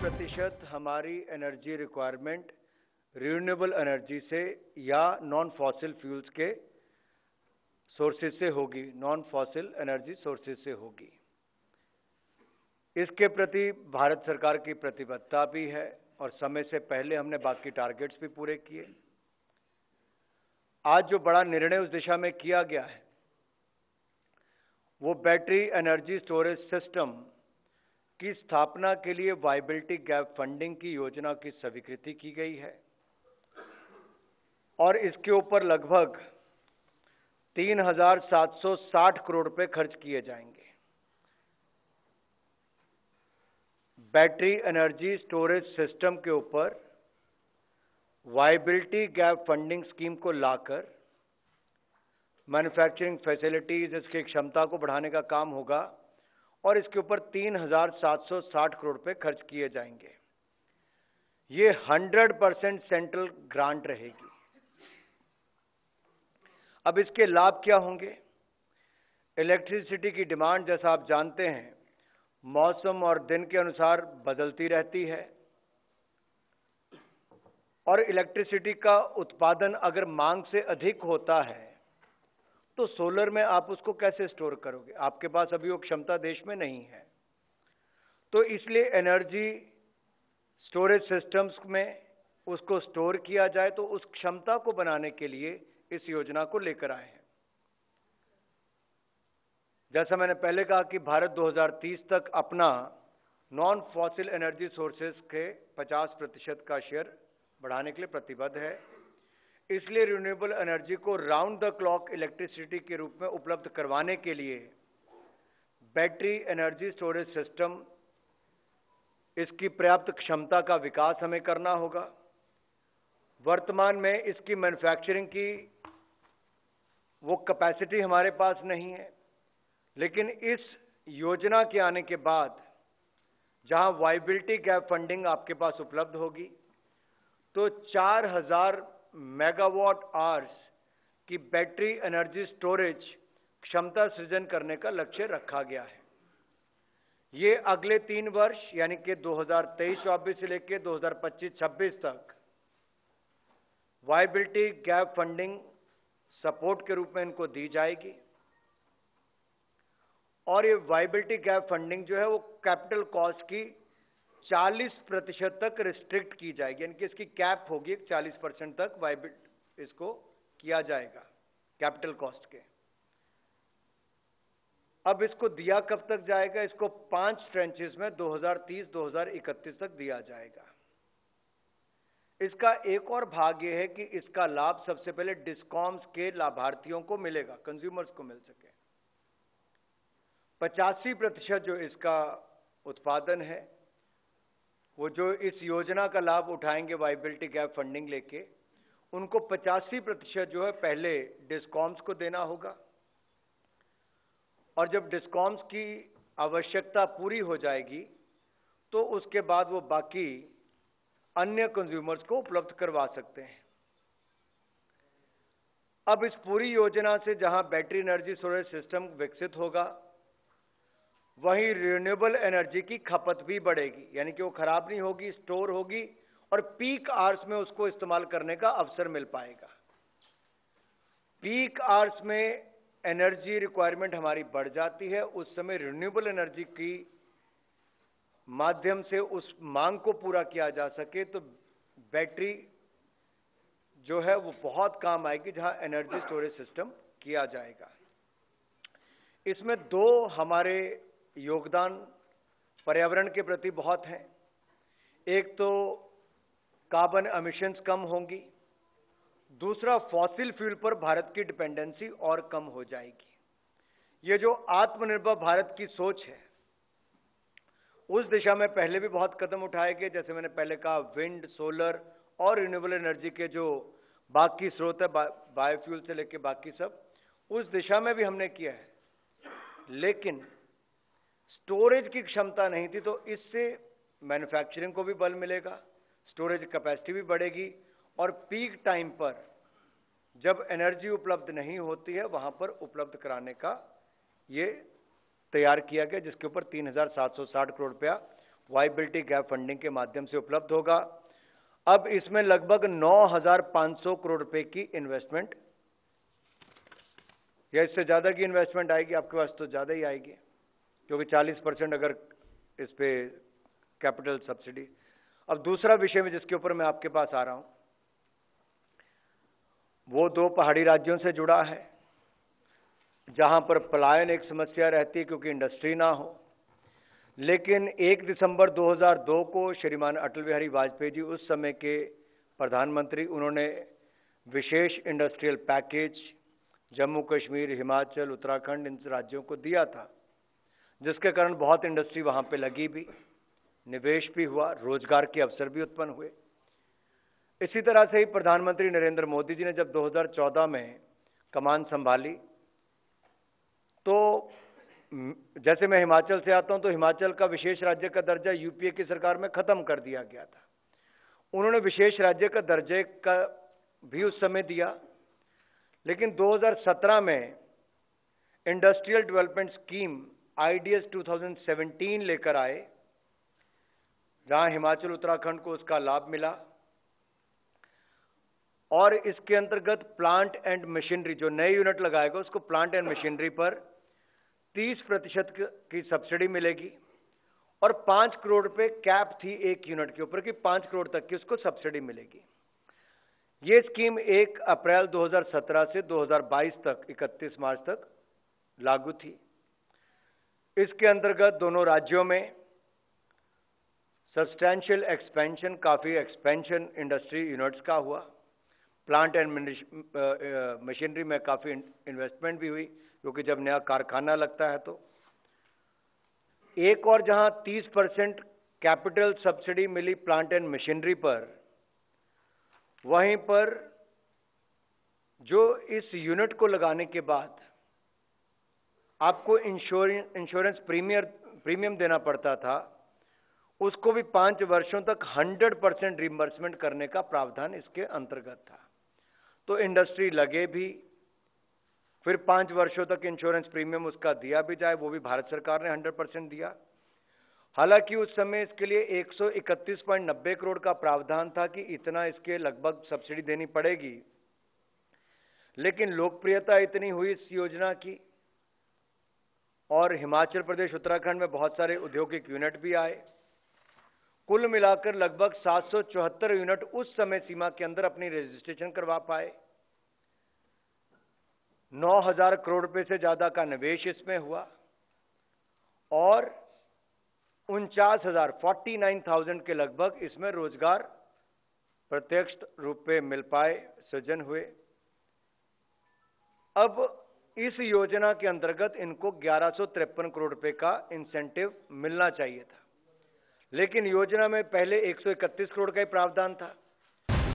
50% हमारी energy requirement renewable energy से या नॉन फॉसिल फ्यूल्स के सोर्सेज से होगी, नॉन फॉसिल एनर्जी सोर्सेज से होगी। इसके प्रति भारत सरकार की प्रतिबद्धता भी है और समय से पहले हमने बाकी टारगेट्स भी पूरे किए। आज जो बड़ा निर्णय उस दिशा में किया गया है वो बैटरी एनर्जी स्टोरेज सिस्टम की स्थापना के लिए वायबिलिटी गैप फंडिंग की योजना की स्वीकृति की गई है और इसके ऊपर लगभग 3,760 करोड़ रुपए खर्च किए जाएंगे। बैटरी एनर्जी स्टोरेज सिस्टम के ऊपर वायबिलिटी गैप फंडिंग स्कीम को लाकर मैन्युफैक्चरिंग फैसिलिटीज, इसकी क्षमता को बढ़ाने का काम होगा और इसके ऊपर 3,760 करोड़ रुपए खर्च किए जाएंगे। ये 100% सेंट्रल ग्रांट रहेगी। अब इसके लाभ क्या होंगे? इलेक्ट्रिसिटी की डिमांड, जैसा आप जानते हैं, मौसम और दिन के अनुसार बदलती रहती है और इलेक्ट्रिसिटी का उत्पादन अगर मांग से अधिक होता है तो सोलर में आप उसको कैसे स्टोर करोगे? आपके पास अभी वो क्षमता देश में नहीं है। तो इसलिए एनर्जी स्टोरेज सिस्टम्स में उसको स्टोर किया जाए, तो उस क्षमता को बनाने के लिए इस योजना को लेकर आए हैं। जैसा मैंने पहले कहा कि भारत 2030 तक अपना नॉन फॉसिल एनर्जी सोर्सेज के 50% का शेयर बढ़ाने के लिए प्रतिबद्ध है। इसलिए रिन्यूएबल एनर्जी को राउंड द क्लॉक इलेक्ट्रिसिटी के रूप में उपलब्ध करवाने के लिए बैटरी एनर्जी स्टोरेज सिस्टम, इसकी पर्याप्त क्षमता का विकास हमें करना होगा। वर्तमान में इसकी मैन्युफैक्चरिंग की वो कैपेसिटी हमारे पास नहीं है, लेकिन इस योजना के आने के बाद जहां वायबिलिटी गैप फंडिंग आपके पास उपलब्ध होगी तो 4,000 मेगावाट आवर्स की बैटरी एनर्जी स्टोरेज क्षमता सृजन करने का लक्ष्य रखा गया है। ये अगले 3 वर्ष यानी कि 2023-24 से लेकर 2025-26 तक वायबिलिटी गैप फंडिंग सपोर्ट के रूप में इनको दी जाएगी और ये वायबिलिटी गैप फंडिंग जो है वो कैपिटल कॉस्ट की 40% तक रिस्ट्रिक्ट की जाएगी, यानी कि इसकी कैप होगी 40% तक वायबिलिटी इसको किया जाएगा कैपिटल कॉस्ट के। अब इसको दिया कब तक जाएगा? इसको 5 ट्रेंचेस में 2030-2031 तक दिया जाएगा। इसका एक और भाग यह है कि इसका लाभ सबसे पहले डिस्कॉम्स के लाभार्थियों को मिलेगा, कंज्यूमर्स को मिल सके। 85% जो इसका उत्पादन है वो जो इस योजना का लाभ उठाएंगे वायबिलिटी गैप फंडिंग लेके, उनको 85% जो है पहले डिस्कॉम्स को देना होगा और जब डिस्कॉम्स की आवश्यकता पूरी हो जाएगी तो उसके बाद वो बाकी अन्य कंज्यूमर्स को उपलब्ध करवा सकते हैं। अब इस पूरी योजना से जहां बैटरी एनर्जी स्टोरेज सिस्टम विकसित होगा वहीं रिन्यूएबल एनर्जी की खपत भी बढ़ेगी, यानी कि वो खराब नहीं होगी, स्टोर होगी और पीक आवर्स में उसको इस्तेमाल करने का अवसर मिल पाएगा। पीक आवर्स में एनर्जी रिक्वायरमेंट हमारी बढ़ जाती है, उस समय रिन्यूएबल एनर्जी की माध्यम से उस मांग को पूरा किया जा सके तो बैटरी जो है वो बहुत काम आएगी जहां एनर्जी स्टोरेज सिस्टम किया जाएगा। इसमें 2 हमारे योगदान पर्यावरण के प्रति बहुत हैं। एक तो कार्बन एमिशंस कम होंगी, दूसरा फॉसिल फ्यूल पर भारत की डिपेंडेंसी और कम हो जाएगी। ये जो आत्मनिर्भर भारत की सोच है उस दिशा में पहले भी बहुत कदम उठाए गए। जैसे मैंने पहले कहा, विंड, सोलर और रिन्यूएबल एनर्जी के जो बाकी स्रोत है, बायोफ्यूल से लेकर बाकी सब, उस दिशा में भी हमने किया है। लेकिन स्टोरेज की क्षमता नहीं थी, तो इससे मैन्युफैक्चरिंग को भी बल मिलेगा, स्टोरेज कैपेसिटी भी बढ़ेगी और पीक टाइम पर जब एनर्जी उपलब्ध नहीं होती है वहां पर उपलब्ध कराने का ये तैयार किया गया, जिसके ऊपर 3,760 करोड़ रुपया वायबिलिटी गैप फंडिंग के माध्यम से उपलब्ध होगा। अब इसमें लगभग 9,500 करोड़ रुपए की इन्वेस्टमेंट या इससे ज्यादा की इन्वेस्टमेंट आएगी, आपके पास तो ज्यादा ही आएगी, क्योंकि 40% अगर इस पे कैपिटल सब्सिडी। अब दूसरा विषय में जिसके ऊपर मैं आपके पास आ रहा हूं, वो 2 पहाड़ी राज्यों से जुड़ा है, जहां पर पलायन एक समस्या रहती है क्योंकि इंडस्ट्री ना हो। लेकिन 1 दिसंबर 2002 को श्रीमान अटल बिहारी वाजपेयी जी, उस समय के प्रधानमंत्री, उन्होंने विशेष इंडस्ट्रियल पैकेज जम्मू कश्मीर, हिमाचल, उत्तराखंड, इन राज्यों को दिया था, जिसके कारण बहुत इंडस्ट्री वहां पे लगी भी, निवेश भी हुआ, रोजगार के अवसर भी उत्पन्न हुए। इसी तरह से ही प्रधानमंत्री नरेंद्र मोदी जी ने जब 2014 में कमान संभाली, तो जैसे मैं हिमाचल से आता हूं, तो हिमाचल का विशेष राज्य का दर्जा यूपीए की सरकार में खत्म कर दिया गया था। उन्होंने विशेष राज्य का दर्जे का भी उस समय दिया, लेकिन 2017 में इंडस्ट्रियल डेवलपमेंट स्कीम आईडीएस 2017 लेकर आए, जहां हिमाचल, उत्तराखंड को उसका लाभ मिला। और इसके अंतर्गत प्लांट एंड मशीनरी, जो नए यूनिट लगाएगा उसको प्लांट एंड मशीनरी पर 30% की सब्सिडी मिलेगी, और 5 करोड़ रुपए कैप थी एक यूनिट के ऊपर कि 5 करोड़ तक की उसको सब्सिडी मिलेगी। ये स्कीम 1 अप्रैल 2017 से 2022 तक, 31 मार्च तक लागू थी। इसके अंतर्गत दोनों राज्यों में सब्सटैंशियल एक्सपेंशन, काफी एक्सपेंशन इंडस्ट्री यूनिट्स का हुआ। प्लांट एंड मशीनरी में काफी इन्वेस्टमेंट भी हुई, क्योंकि जब नया कारखाना लगता है तो। एक और जहां 30% कैपिटल सब्सिडी मिली प्लांट एंड मशीनरी पर, वहीं पर जो इस यूनिट को लगाने के बाद आपको इंश्योरेंस प्रीमियम देना पड़ता था, उसको भी 5 वर्षों तक 100% रिइंबर्समेंट करने का प्रावधान इसके अंतर्गत था। तो इंडस्ट्री लगे भी, फिर 5 वर्षों तक इंश्योरेंस प्रीमियम उसका दिया भी जाए, वो भी भारत सरकार ने 100% दिया। हालांकि उस समय इसके लिए 131.90 करोड़ का प्रावधान था कि इतना इसके लगभग सब्सिडी देनी पड़ेगी, लेकिन लोकप्रियता इतनी हुई इस योजना की, और हिमाचल प्रदेश, उत्तराखंड में बहुत सारे औद्योगिक यूनिट भी आए। कुल मिलाकर लगभग 774 यूनिट उस समय सीमा के अंदर अपनी रजिस्ट्रेशन करवा पाए। 9,000 करोड़ रुपए से ज्यादा का निवेश इसमें हुआ, और 49,000 के लगभग इसमें रोजगार प्रत्यक्ष रूप में मिल पाए, सृजन हुए। अब इस योजना के अंतर्गत इनको 1153 करोड़ रुपए का इंसेंटिव मिलना चाहिए था, लेकिन योजना में पहले 131 करोड़ का ही प्रावधान था।